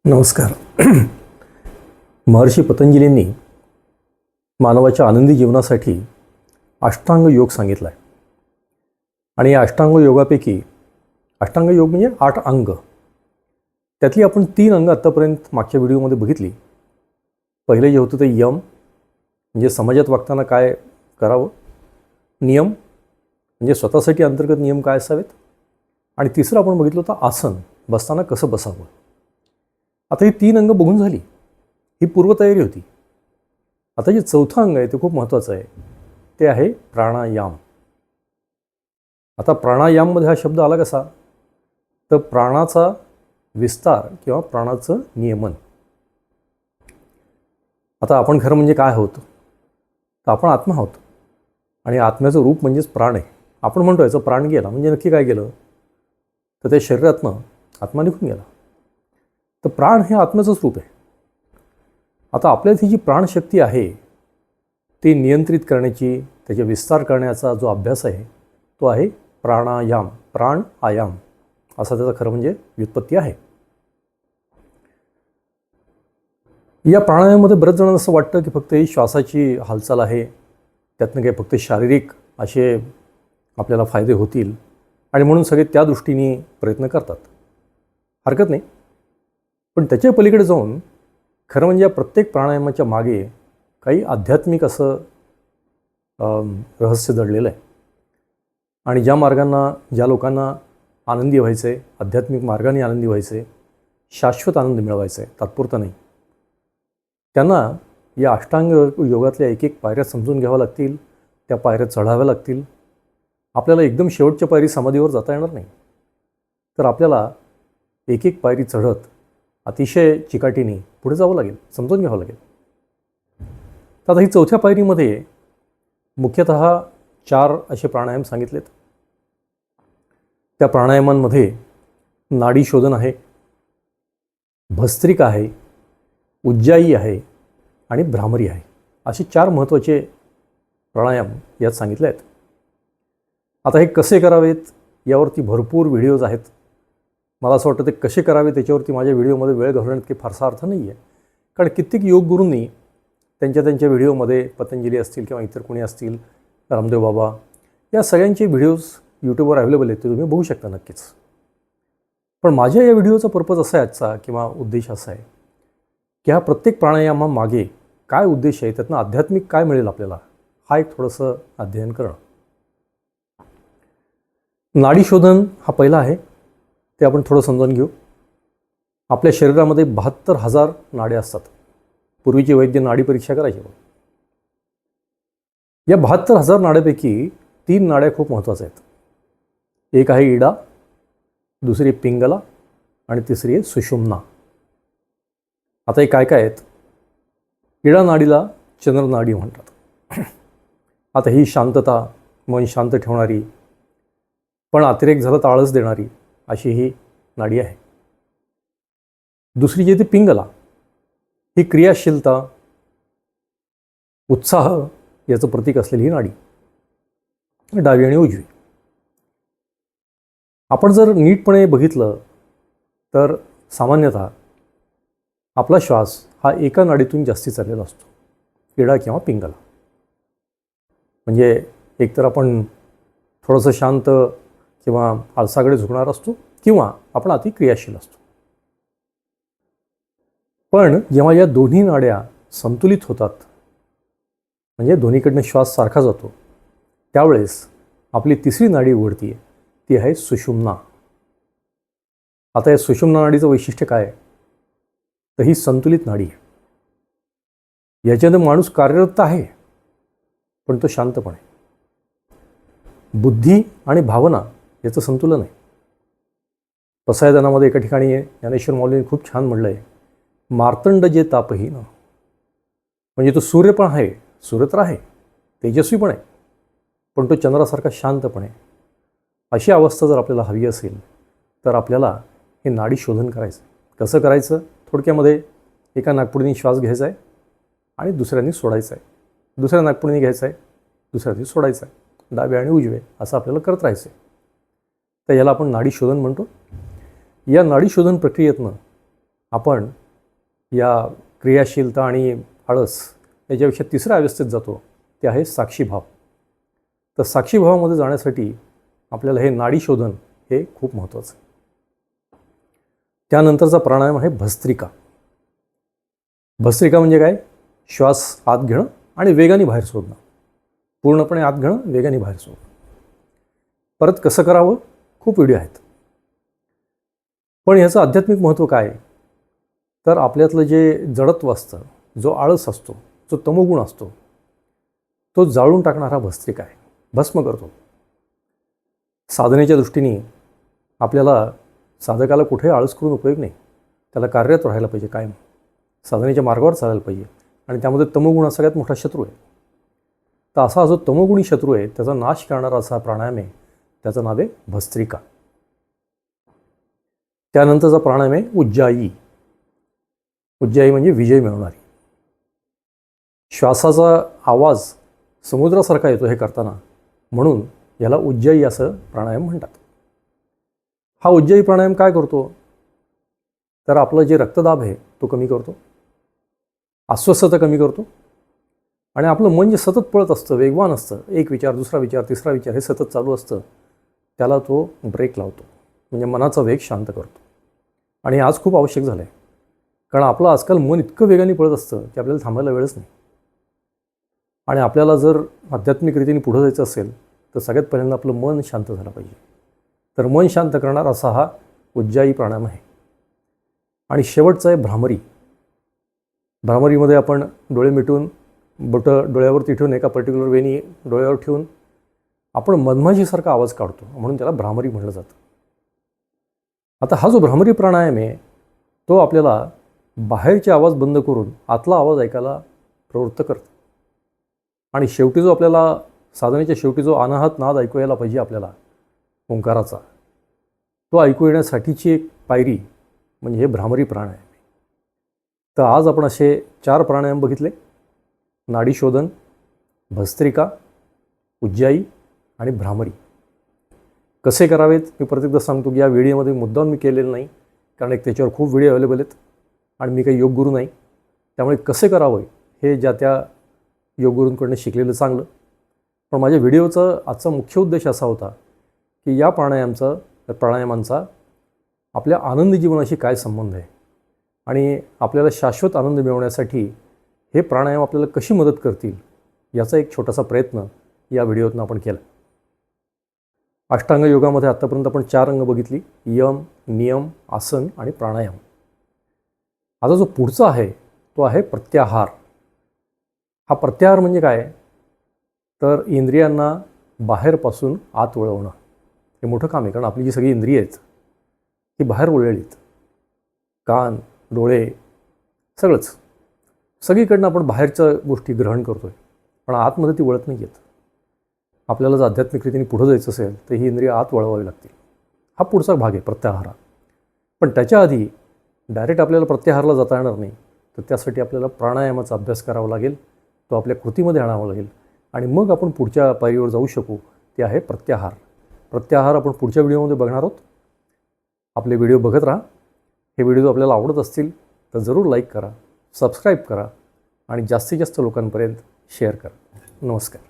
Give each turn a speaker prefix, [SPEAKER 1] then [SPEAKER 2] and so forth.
[SPEAKER 1] नमस्कार. महर्षी पतंजलींनी मानवाच्या आनंदी जीवनासाठी अष्टांग योग सांगितला आहे. आणि या अष्टांग योगापैकी अष्टांग योग म्हणजे 8 अंग. त्यातली आपण 3 अंग आत्तापर्यंत मागच्या व्हिडिओमध्ये बघितली. पहिले जे होतं ते यम म्हणजे समाजात वागताना काय करावं, नियम म्हणजे स्वतःसाठी अंतर्गत नियम काय असावेत, आणि तिसरं आपण बघितलं होतं आसन, बसताना कसं बसावं. आता ही 3 अंग बघून झाली, ही पूर्वतयारी होती. आता जे चौथं अंग आहे ते खूप महत्त्वाचं आहे, ते आहे प्राणायाम. आता प्राणायाममध्ये हा शब्द आला कसा, तर प्राणाचा विस्तार किंवा प्राणाचं नियमन. आता आपण खरं म्हणजे काय आहोत, तर आपण आत्मा आहोत आणि आत्म्याचं रूप म्हणजेच प्राण आहे. आपण म्हणतो याचं प्राण गेला म्हणजे नक्की काय गेलं, तर त्या शरीरातनं आत्मा निघून गेला. तर प्राण हे आत्म्याचंच रूप आहे. आता आपल्यात ही जी प्राणशक्ती आहे ती नियंत्रित करण्याची, त्याचे विस्तार करण्याचा जो अभ्यास आहे तो आहे प्राणायाम. प्राण आयाम असा त्याचा खरं म्हणजे व्युत्पत्ती आहे. या प्राणायामामध्ये बऱ्याच जणांना असं वाटतं की फक्त ही श्वासाची हालचाल आहे, त्यातनं काही फक्त शारीरिक असे आपल्याला फायदे होतील आणि म्हणून सगळे त्या दृष्टीने प्रयत्न करतात. हरकत नाही, पण त्याच्या पलीकडे जाऊन खरं म्हणजे या प्रत्येक प्राणायामाच्या मागे काही आध्यात्मिक असं रहस्य दडलेलं आहे. आणि ज्या मार्गांना, ज्या लोकांना आनंदी व्हायचं आहे, आध्यात्मिक मार्गाने आनंदी व्हायचं आहे, शाश्वत आनंद मिळवायचा आहे, तात्पुरता नाही, त्यांना या अष्टांग योगातल्या एक एक पायऱ्या समजून घ्याव्या लागतील, त्या पायऱ्या चढाव्या लागतील. आपल्याला एकदम शेवटच्या पायरी समाधीवर जाता येणार नाही, तर आपल्याला एक एक पायरी चढत अतिशय चिकाटीने पुढे जावं लागेल, समजून घ्यावं लागेल. तर आता ही चौथ्या पायरीमध्ये मुख्यतः 4 असे प्राणायाम सांगितलेत. त्या प्राणायामांमध्ये नाडी शोधन आहे, भस्त्रिका आहे, उज्जाई आहे आणि भ्रामरी आहे. असे 4 महत्त्वाचे प्राणायाम यात सांगितले आहेत. आता हे कसे करावेत यावरती भरपूर व्हिडिओज आहेत. मला असं वाटतं ते कसे करावे त्याच्यावरती माझ्या व्हिडिओमध्ये वेळ घालवण्यात काही फारसा अर्थ नाही आहे. कारण कित्येक योगगुरूंनी त्यांच्या व्हिडिओमध्ये, पतंजली असतील किंवा इतर कोणी असतील, रामदेव बाबा, या सगळ्यांचे व्हिडिओज यूट्यूबवर अवेलेबल आहेत, ते तुम्ही बघू शकता नक्कीच. पण माझ्या या व्हिडिओचा पर्पज असा आहे आजचा, किंवा उद्देश असा आहे की हा प्रत्येक प्राणायामामागे काय उद्देश आहे, त्यातनं आध्यात्मिक काय मिळेल आपल्याला, हा एक थोडंसं अध्ययन करणं. नाडी शोधन हा पहिला आहे, ते आपण थोडं समजून घेऊ. आपल्या शरीरामध्ये 72,000 नाड्या असतात. पूर्वीचे वैद्य नाडी परीक्षा करायचे. या 72,000 नाड्यापैकी 3 नाड्या खूप महत्त्वाच्या आहेत. एक आहे इडा, दुसरी पिंगला आणि तिसरी आहे सुषुम्ना. आता हे काय काय आहेत? इडा नाडीला चंद्रनाडी म्हणतात. आता ही शांतता, मन शांत ठेवणारी, पण अतिरेक झाला तर आळस देणारी अशी ही नाडी आहे. दुसरी जी ती पिंगला, ही क्रियाशीलता, उत्साह याचं प्रतीक असलेली ही नाडी, डावी आणि उजवी. आपण जर नीटपणे बघितलं तर सामान्यतः आपला श्वास हा एका नाडीतून जास्ती चाललेला असतो, इडा किंवा पिंगला. म्हणजे एकतर आपण थोडंसं शांत किंवा आळसाकडे झुकणार असतो, किंवा आपण अति क्रियाशील असतो. पण जेव्हा या दोन्ही नाड्या संतुलित होतात, म्हणजे दोन्हीकडनं श्वास सारखा जातो, त्यावेळेस आपली तिसरी नाडी उघडते, ती आहे सुषुम्ना. आता या सुषुम्ना नाडीचं वैशिष्ट्य काय आहे, तर ही संतुलित नाडी आहे. याच्यामध्ये माणूस कार्यरत आहे, पण तो शांतपणे. बुद्धी आणि भावना याचं संतुलन आहे. पसायदानामध्ये एका ठिकाणी ज्ञानेश्वर माऊलींनी खूप छान म्हणलं आहे, मार्तंड जे तापहीन. म्हणजे तो सूर्य पण आहे, सूर्य तर आहे, तेजस्वी पण आहे, पण तो चंद्रासारखा शांतपणे. अशी अवस्था जर आपल्याला हवी असेल तर आपल्याला हे नाडी शोधन करायचं. कसं करायचं? थोडक्यामध्ये एका नाकपुडीने श्वास घ्यायचा आहे आणि दुसऱ्याने सोडायचा आहे, दुसऱ्या नाकपुडीने घ्यायचा आहे, दुसऱ्याने सोडायचा आहे, डावे आणि उजवे असं आपल्याला करत राहायचं आहे. तर याला आपण नाडी शोधन म्हणतो. या नाडी शोधन प्रक्रियेतनं आपण या क्रियाशीलता आणि आळस याच्यापेक्षा तिसऱ्या अवस्थेत जातो, ते आहे साक्षीभाव. तर साक्षीभावामध्ये जाण्यासाठी आपल्याला हे नाडी शोधन हे खूप महत्त्वाचं आहे. त्यानंतरचा प्राणायाम आहे भस्त्रिका. भस्त्रिका म्हणजे काय? श्वास आत घेणं आणि वेगाने बाहेर सोडणं. पूर्णपणे आत घेणं, वेगाने बाहेर सोडणं. परत कसं करावं? खूप व्हिडिओ आहेत. पण ह्याचं आध्यात्मिक महत्त्व काय? तर आपल्यातलं जे जडत्व असतं, जो आळस असतो, जो तमोगुण असतो, तो जाळून टाकणारा भस्त्रिका आहे, भस्म करतो. साधनेच्या दृष्टीने आपल्याला साधकाला कुठेही आळस करून उपयोग नाही. त्याला कार्यरत राहायला पाहिजे, कायम साधनेच्या मार्गावर चालायला पाहिजे. आणि त्यामध्ये तमोगुण हा सगळ्यात मोठा शत्रू आहे. तर असा जो तमोगुणी शत्रू आहे त्याचा नाश करणारा असा प्राणायाम आहे, त्याचं नाव आहे भस्त्रिका. त्यानंतरचा प्राणायाम आहे उज्जाई. उज्जाई म्हणजे विजय मिळवणारी. श्वासाचा आवाज समुद्रासारखा येतो हे करताना, म्हणून याला उज्जाई असं प्राणायाम म्हणतात. हा उज्जाई प्राणायाम काय करतो? तर आपलं जे रक्तदाब आहे तो कमी करतो, अस्वस्थता कमी करतो, आणि आपलं मन जे सतत पळत असतं, वेगवान असतं, एक विचार, दुसरा विचार, तिसरा विचार हे सतत चालू असतं, त्याला तो ब्रेक लावतो. म्हणजे मनाचा वेग शांत करतो. आणि आज खूप आवश्यक झालं आहे, कारण आपलं आजकाल मन इतकं वेगाने पळत असतं की आपल्याला थांबायला वेळच नाही. आणि आपल्याला जर आध्यात्मिक रीतीने पुढं जायचं असेल तर सगळ्यात पहिल्यांदा आपलं मन शांत झालं पाहिजे. तर मन शांत करणार असा हा उज्जाई प्राणायाम आहे. आणि शेवटचं आहे भ्रामरी. भ्रामरीमध्ये आपण डोळे मिटून बोटं डोळ्यावरती ठेवून एका पर्टिक्युलर वेनी डोळ्यावर ठेवून आपण मधमाशीसारखा आवाज काढतो, म्हणून त्याला भ्रामरी म्हटलं जातं. आता हा जो भ्रामरी प्राणायाम आहे तो आपल्याला बाहेरचे आवाज बंद करून आतला आवाज ऐकायला प्रवृत्त करतो. आणि शेवटी जो आपल्याला साधनेच्या शेवटी जो अनाहत नाद ऐकू यायला पाहिजे आपल्याला ओंकाराचा, तो ऐकू येण्यासाठीची एक पायरी म्हणजे हे भ्रामरी प्राणायाम. तर आज आपण असे 4 प्राणायाम बघितले: नाडी शोधन, भस्त्रिका, उज्जाई आणि भ्रामरी. कसे करावेत मी प्रत्येकदा सांगतो की या व्हिडिओमध्ये मुद्दाम मी केलेलं नाही, कारण एक त्याच्यावर खूप व्हिडिओ अवेलेबल आहेत आणि मी काही योगगुरू नाही. त्यामुळे कसे करावं हे ज्या त्या योगगुरूंकडून शिकलेलं चांगलं. पण माझ्या व्हिडिओचा आजचा मुख्य उद्देश असा होता की या प्राणायामांचा आपल्या आनंदी जीवनाशी काय संबंध आहे आणि आपल्याला शाश्वत आनंद मिळवण्यासाठी हे प्राणायाम आपल्याला कशी मदत करतील याचा एक छोटासा प्रयत्न या व्हिडिओतून आपण केला. अष्टांग योगामध्ये आत्तापर्यंत आपण 4 अंग बघितली: यम, नियम, आसन आणि प्राणायाम. आता जो पुढचा आहे तो आहे प्रत्याहार. हा प्रत्याहार म्हणजे काय? तर इंद्रियांना बाहेरपासून आत वळवणं हे मोठं काम आहे. कारण आपली जी सगळी इंद्रिय आहेत ती बाहेर वळलेलीत. कान, डोळे, सगळंच सगळीकडनं आपण बाहेरच्या गोष्टी ग्रहण करतो आहे, पण आतमध्ये ती वळत नाही आहेत. आपल्याला जर आध्यात्मिक रीतीने पुढं जायचं असेल तर ही इंद्रिय आत वळवावी लागतील. हा पुढचा भाग आहे प्रत्याहारा. पण त्याच्या आधी डायरेक्ट आपल्याला प्रत्याहारला जाता येणार नाही. तर त्यासाठी आपल्याला प्राणायामाचा अभ्यास करावा लागेल, तो आपल्या कृतीमध्ये आणावा लागेल आणि मग आपण पुढच्या पायरीवर जाऊ शकू. ते आहे प्रत्याहार. प्रत्याहार आपण पुढच्या व्हिडिओमध्ये बघणार आहोत. आपले व्हिडिओ बघत राहा. हे व्हिडिओ आपल्याला आवडत असतील तर जरूर लाईक करा, सबस्क्राईब करा आणि जास्तीत जास्त लोकांपर्यंत शेअर करा. नमस्कार.